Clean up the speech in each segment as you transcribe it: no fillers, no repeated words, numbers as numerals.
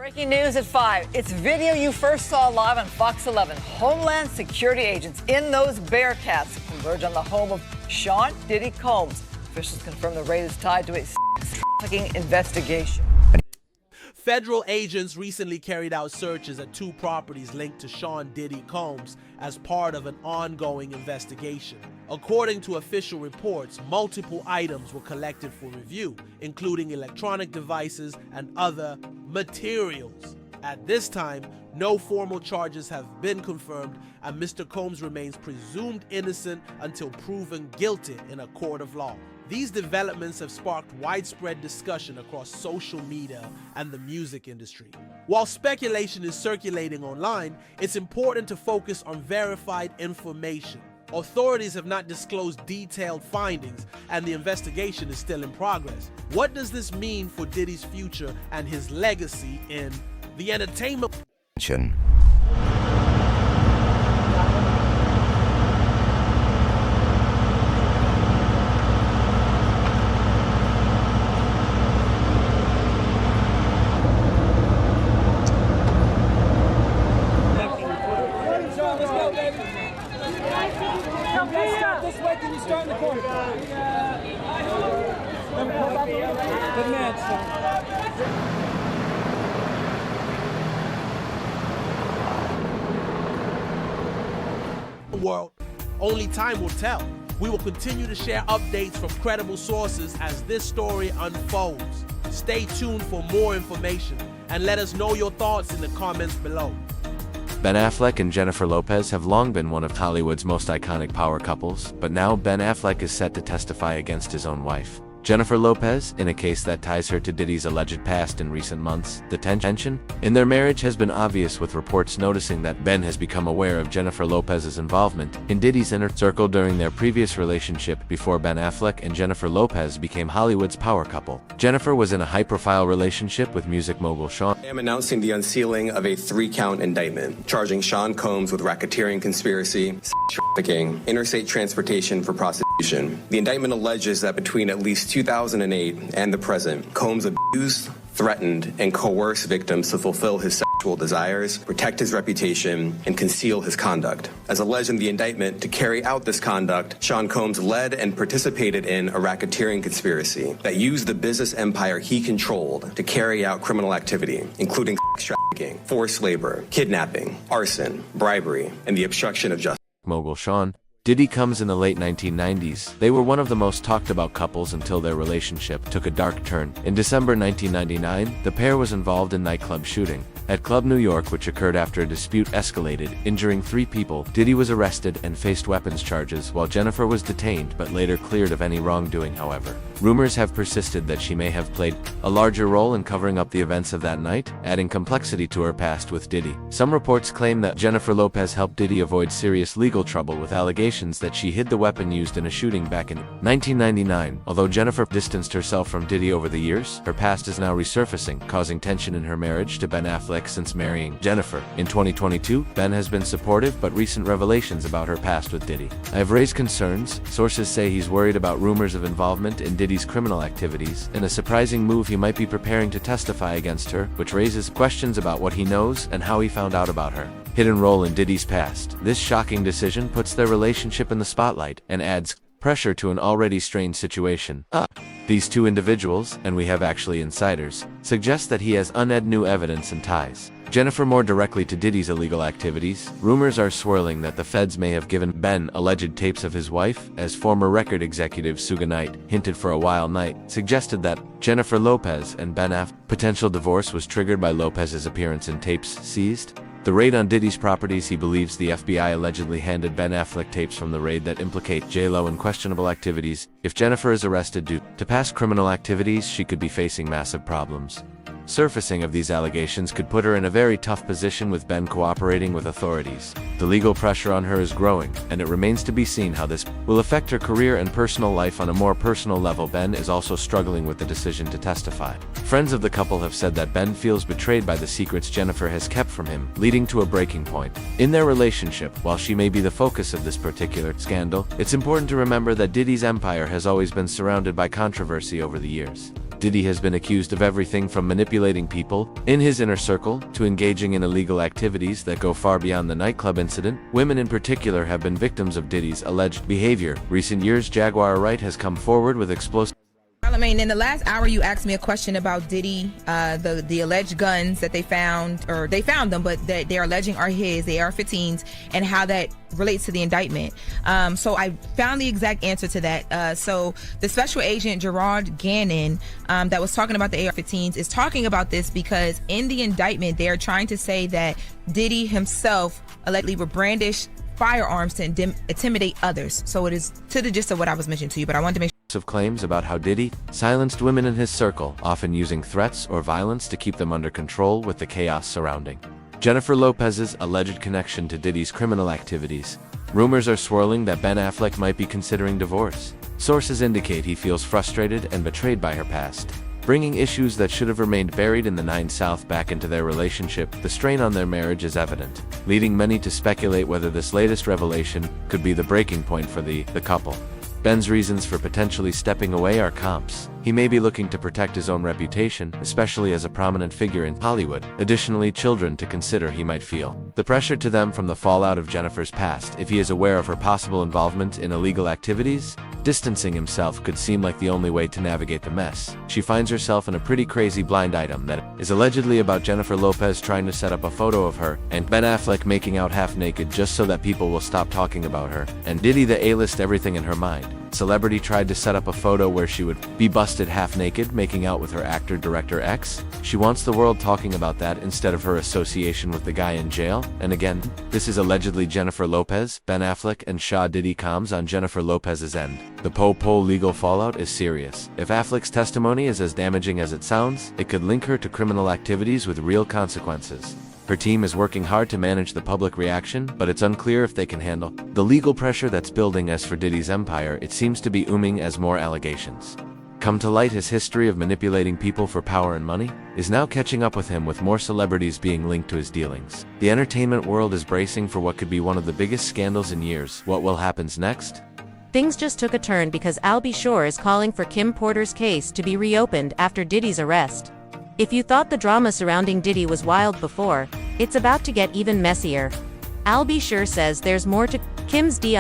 Breaking news at 5. It's video you first saw live on Fox 11. Homeland security agents in those Bearcats converge on the home of Sean Diddy Combs. Officials confirm the raid is tied to a sex trafficking investigation. Federal agents recently carried out searches at 2 properties linked to Sean Diddy Combs as part of an ongoing investigation. According to official reports, multiple items were collected for review, including electronic devices and other materials. At this time, no formal charges have been confirmed, and Mr. Combs remains presumed innocent until proven guilty in a court of law. These developments have sparked widespread discussion across social media and the music industry. While speculation is circulating online, it's important to focus on verified information. Authorities have not disclosed detailed findings, and the investigation is still in progress. What does this mean for Diddy's future and his legacy in the entertainment? World, only time will tell. We will continue to share updates from credible sources as this story unfolds. Stay tuned for more information and let us know your thoughts in the comments below. Ben Affleck and Jennifer Lopez have long been one of Hollywood's most iconic power couples, but now Ben Affleck is set to testify against his own wife, Jennifer Lopez, in a case that ties her to Diddy's alleged past in recent months. The tension in their marriage has been obvious, with reports noticing that Ben has become aware of Jennifer Lopez's involvement in Diddy's inner circle during their previous relationship before Ben Affleck and Jennifer Lopez became Hollywood's power couple. Jennifer was in a high-profile relationship with music mogul Sean. I am announcing the unsealing of a 3-count indictment charging Sean Combs with racketeering conspiracy, sex trafficking, interstate transportation for prostitution. The indictment alleges that between at least 2008 and the present, Combs abused, threatened, and coerced victims to fulfill his sexual desires, protect his reputation, and conceal his conduct. As alleged in the indictment, to carry out this conduct, Sean Combs led and participated in a racketeering conspiracy that used the business empire he controlled to carry out criminal activity, including sex trafficking, forced labor, kidnapping, arson, bribery, and the obstruction of justice. Mogul Sean Diddy Combs in the late 1990s. They were one of the most talked about couples until their relationship took a dark turn. In December 1999, the pair was involved in nightclub shooting at Club New York, which occurred after a dispute escalated, injuring 3 people. Diddy was arrested and faced weapons charges, while Jennifer was detained but later cleared of any wrongdoing. However, rumors have persisted that she may have played a larger role in covering up the events of that night, adding complexity to her past with Diddy. Some reports claim that Jennifer Lopez helped Diddy avoid serious legal trouble with allegations that she hid the weapon used in a shooting back in 1999. Although Jennifer distanced herself from Diddy over the years, her past is now resurfacing, causing tension in her marriage to Ben Affleck since marrying Jennifer. In 2022, Ben has been supportive, but recent revelations about her past with Diddy have raised concerns. Sources say he's worried about rumors of involvement in Diddy's criminal activities. In a surprising move, he might be preparing to testify against her, which raises questions about what he knows and how he found out about her hidden role in Diddy's past. This shocking decision puts their relationship in the spotlight and adds pressure to an already strained situation. These 2 individuals, and we have actually insiders, suggest that he has unearthed new evidence and ties Jennifer more directly to Diddy's illegal activities. Rumors are swirling that the feds may have given Ben alleged tapes of his wife, as former record executive Suge Knight hinted for a while. Knight suggested that Jennifer Lopez and Ben Affleck's potential divorce was triggered by Lopez's appearance in tapes seized. The raid on Diddy's properties. He believes the FBI allegedly handed Ben Affleck tapes from the raid that implicate J-Lo in questionable activities. If Jennifer is arrested due to past criminal activities, she could be facing massive problems. Surfacing of these allegations could put her in a very tough position, with Ben cooperating with authorities. The legal pressure on her is growing, and it remains to be seen how this will affect her career and personal life. On a more personal level, Ben is also struggling with the decision to testify. Friends of the couple have said that Ben feels betrayed by the secrets Jennifer has kept from him, leading to a breaking point in their relationship. While she may be the focus of this particular scandal, it's important to remember that Diddy's empire has always been surrounded by controversy over the years. Diddy has been accused of everything from manipulating people in his inner circle to engaging in illegal activities that go far beyond the nightclub incident. Women in particular have been victims of Diddy's alleged behavior. Recent years, Jaguar Wright has come forward with explosive. Charlamagne, in the last hour, you asked me a question about Diddy, the alleged guns that they found, or they found them, but that they're alleging are his, the AR-15s, and how that relates to the indictment. So I found the exact answer to that. So the special agent Gerard Gannon, that was talking about the AR-15s, is talking about this because in the indictment, they are trying to say that Diddy himself allegedly would brandish firearms to intimidate others. So it is to the gist of what I was mentioning to you, but I wanted to make of claims about how Diddy silenced women in his circle, often using threats or violence to keep them under control with the chaos surrounding Jennifer Lopez's alleged connection to Diddy's criminal activities. Rumors are swirling that Ben Affleck might be considering divorce. Sources indicate he feels frustrated and betrayed by her past, bringing issues that should have remained buried in the 9 South back into their relationship. The strain on their marriage is evident, leading many to speculate whether this latest revelation could be the breaking point for the couple. Ben's reasons for potentially stepping away are comps. He may be looking to protect his own reputation, especially as a prominent figure in Hollywood. Additionally, children to consider he might feel the pressure to them from the fallout of Jennifer's past. If he is aware of her possible involvement in illegal activities, distancing himself could seem like the only way to navigate the mess. She finds herself in a pretty crazy blind item that is allegedly about Jennifer Lopez trying to set up a photo of her and Ben Affleck making out half naked just so that people will stop talking about her, and Diddy the A-list everything in her mind. Celebrity tried to set up a photo where she would be busted half naked making out with her actor-director ex. She wants the world talking about that instead of her association with the guy in jail. And again, this is allegedly Jennifer Lopez, Ben Affleck, and Shah Diddy Combs on Jennifer Lopez's end. The po legal fallout is serious. If Affleck's testimony is as damaging as it sounds, it could link her to criminal activities with real consequences. Her team is working hard to manage the public reaction, but it's unclear if they can handle the legal pressure that's building. As for Diddy's empire, it seems to be ooming as more allegations come to light. His history of manipulating people for power and money is now catching up with him, with more celebrities being linked to his dealings. The entertainment world is bracing for what could be one of the biggest scandals in years. What will happen next? Things just took a turn because Al B. Sure is calling for Kim Porter's case to be reopened after Diddy's arrest. If you thought the drama surrounding Diddy was wild before, it's about to get even messier. Al B. Sure says there's more to Kim's D_,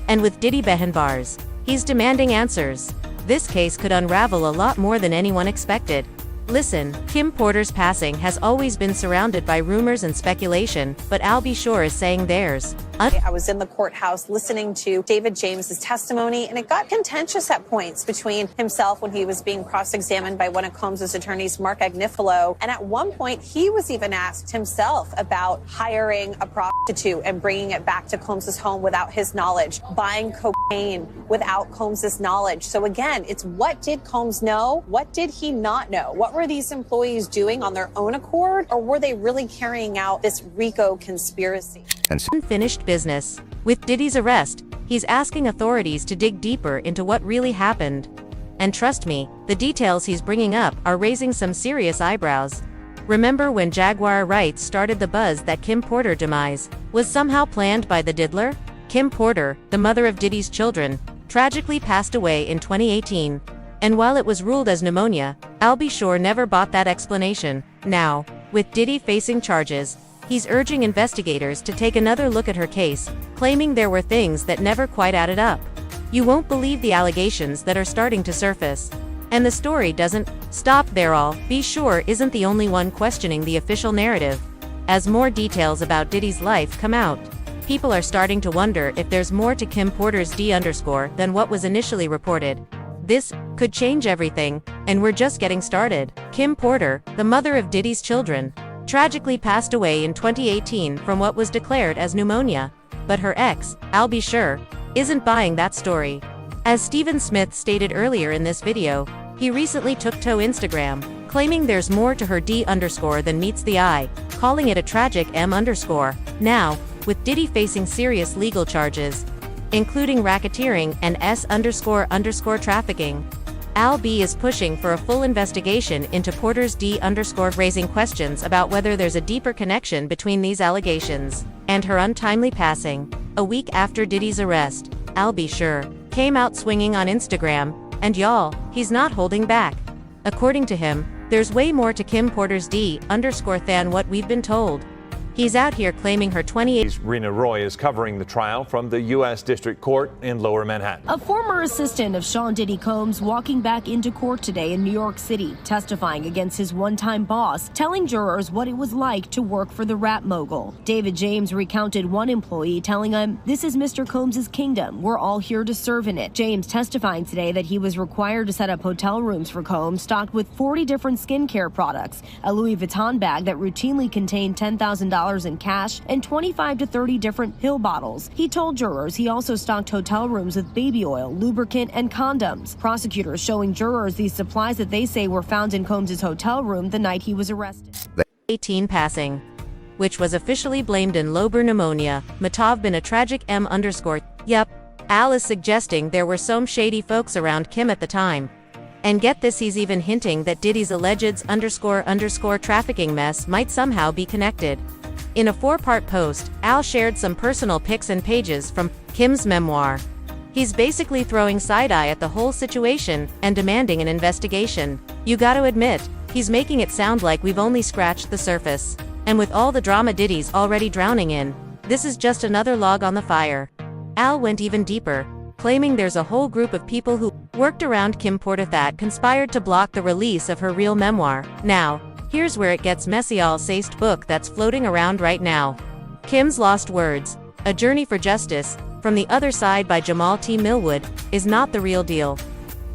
and with Diddy behind bars, he's demanding answers. This case could unravel a lot more than anyone expected. Listen, Kim Porter's passing has always been surrounded by rumors and speculation, but Al B. Sure is saying there's I was in the courthouse listening to David James's testimony, and it got contentious at points between himself when he was being cross-examined by one of Combs's attorneys, Mark Agnifilo. And at one point, he was even asked himself about hiring a prostitute and bringing it back to Combs's home without his knowledge, buying cocaine without Combs's knowledge. So again, it's what did Combs know? What did he not know? What were these employees doing on their own accord, or were they really carrying out this RICO conspiracy? Unfinished business. With Diddy's arrest, he's asking authorities to dig deeper into what really happened. And trust me, the details he's bringing up are raising some serious eyebrows. Remember when Jaguar Wright started the buzz that Kim Porter demise was somehow planned by the diddler? Kim Porter, the mother of Diddy's children, tragically passed away in 2018. And while it was ruled as pneumonia, Al B. Sure never bought that explanation. Now, with Diddy facing charges, he's urging investigators to take another look at her case, claiming there were things that never quite added up. You won't believe the allegations that are starting to surface. And the story doesn't stop there. Al B. Sure isn't the only one questioning the official narrative. As more details about Diddy's life come out, people are starting to wonder if there's more to Kim Porter's D_ than what was initially reported. This could change everything, and we're just getting started. Kim Porter, the mother of Diddy's children, tragically passed away in 2018 from what was declared as pneumonia. But her ex, Al B. Sure, isn't buying that story. As Stephen Smith stated earlier in this video, he recently took to Instagram, claiming there's more to her D_ than meets the eye, calling it a tragic M_. Now, with Diddy facing serious legal charges, including racketeering and S__ trafficking, Al B. is pushing for a full investigation into Porter's D_, raising questions about whether there's a deeper connection between these allegations and her untimely passing. A week after Diddy's arrest, Al B. Sure came out swinging on Instagram, and y'all, he's not holding back. According to him, there's way more to Kim Porter's D_ than what we've been told. He's out here claiming her 28. Rena Roy is covering the trial from the U.S. District Court in Lower Manhattan. A former assistant of Sean Diddy Combs walking back into court today in New York City, testifying against his one-time boss, telling jurors what it was like to work for the rap mogul. David James recounted one employee telling him, "This is Mr. Combs' kingdom. We're all here to serve in it." James testifying today that he was required to set up hotel rooms for Combs stocked with 40 different skincare products, a Louis Vuitton bag that routinely contained $10,000 in cash, and 25 to 30 different pill bottles. He told jurors he also stocked hotel rooms with baby oil, lubricant, and condoms. Prosecutors showing jurors these supplies that they say were found in Combs' hotel room the night he was arrested. 18 passing, which was officially blamed in lobar pneumonia, Matov been a tragic M_. Yup, Al is suggesting there were some shady folks around Kim at the time. And get this, he's even hinting that Diddy's alleged _ trafficking mess might somehow be connected. In a 4-part post, Al shared some personal pics and pages from Kim's memoir. He's basically throwing side-eye at the whole situation and demanding an investigation. You gotta admit, he's making it sound like we've only scratched the surface. And with all the drama Diddy's already drowning in, this is just another log on the fire. Al went even deeper, claiming there's a whole group of people who worked around Kim Porter that conspired to block the release of her real memoir. Now, here's where it gets messy. Al Seist book that's floating around right now, Kim's Lost Words, A Journey for Justice, From the Other Side by Jamal T. Millwood, is not the real deal.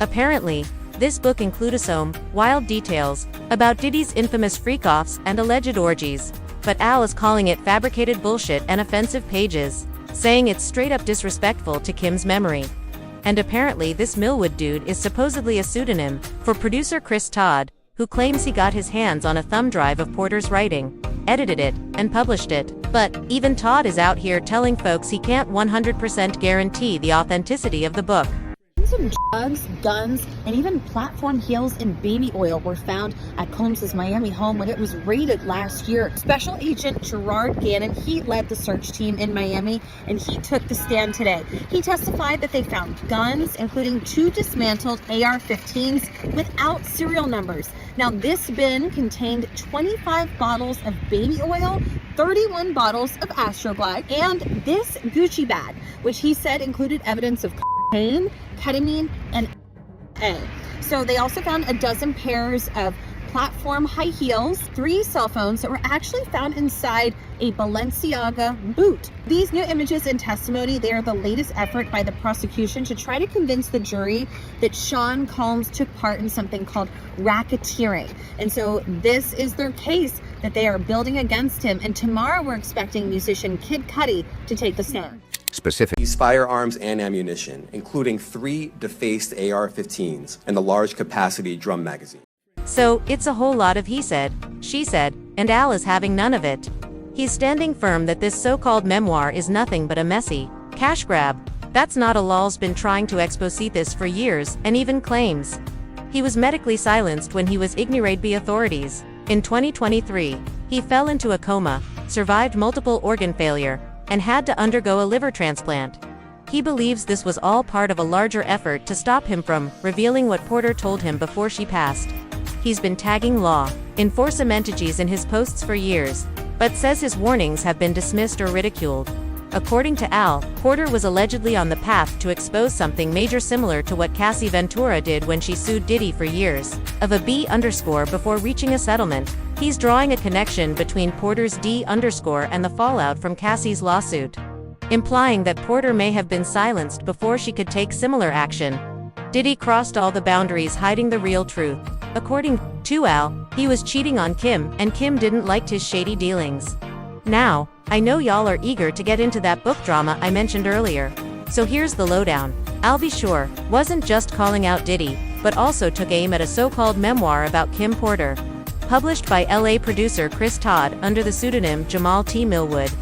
Apparently, this book includes some wild details about Diddy's infamous freak-offs and alleged orgies, but Al is calling it fabricated bullshit and offensive pages, saying it's straight up disrespectful to Kim's memory. And apparently this Millwood dude is supposedly a pseudonym for producer Chris Todd, who claims he got his hands on a thumb drive of Porter's writing, edited it, and published it. But even Todd is out here telling folks he can't 100% guarantee the authenticity of the book. Some drugs, guns, and even platform heels and baby oil were found at Combs' Miami home when it was raided last year. Special Agent Gerard Gannon, he led the search team in Miami, and he took the stand today. He testified that they found guns, including 2 dismantled AR-15s without serial numbers. Now, this bin contained 25 bottles of baby oil, 31 bottles of Astroglide, and this Gucci bag, which he said included evidence of cocaine, ketamine, and A. So they also found a dozen pairs of platform high heels, 3 cell phones that were actually found inside a Balenciaga boot. These new images and testimony, they are the latest effort by the prosecution to try to convince the jury that Sean Combs took part in something called racketeering. And so this is their case that they are building against him. And tomorrow we're expecting musician Kid Cudi to take the stand. These firearms and ammunition, including 3 defaced AR-15s and the large capacity drum magazine. So, it's a whole lot of he said, she said, and Al is having none of it. He's standing firm that this so-called memoir is nothing but a messy cash grab. That's not a lol's been trying to expose this for years, and even claims he was medically silenced when he was ignored by authorities. In 2023, he fell into a coma, survived multiple organ failure, and had to undergo a liver transplant. He believes this was all part of a larger effort to stop him from revealing what Porter told him before she passed. He's been tagging law enforcement entities in his posts for years, but says his warnings have been dismissed or ridiculed. According to Al, Porter was allegedly on the path to expose something major similar to what Cassie Ventura did when she sued Diddy for years, of a B_ before reaching a settlement. He's drawing a connection between Porter's D_ and the fallout from Cassie's lawsuit, implying that Porter may have been silenced before she could take similar action. Diddy crossed all the boundaries, hiding the real truth. According to Al, he was cheating on Kim, and Kim didn't like his shady dealings. Now, I know y'all are eager to get into that book drama I mentioned earlier. So here's the lowdown. Al B. Sure wasn't just calling out Diddy, but also took aim at a so-called memoir about Kim Porter, published by LA producer Chris Todd under the pseudonym Jamal T. Millwood.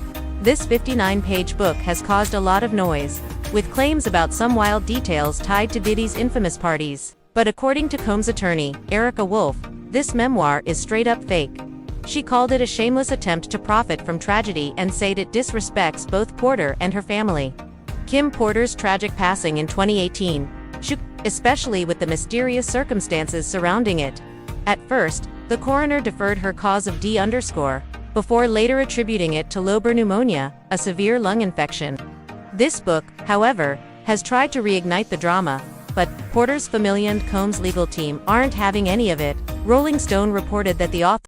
This 59-page book has caused a lot of noise, with claims about some wild details tied to Diddy's infamous parties. But according to Combs' attorney, Erica Wolf, this memoir is straight up fake. She called it a shameless attempt to profit from tragedy and said it disrespects both Porter and her family. Kim Porter's tragic passing in 2018 shook especially with the mysterious circumstances surrounding it. At first, the coroner deferred her cause of D_, before later attributing it to lobar pneumonia, a severe lung infection. This book, however, has tried to reignite the drama, but Porter's family and Combs' legal team aren't having any of it. Rolling Stone reported that the author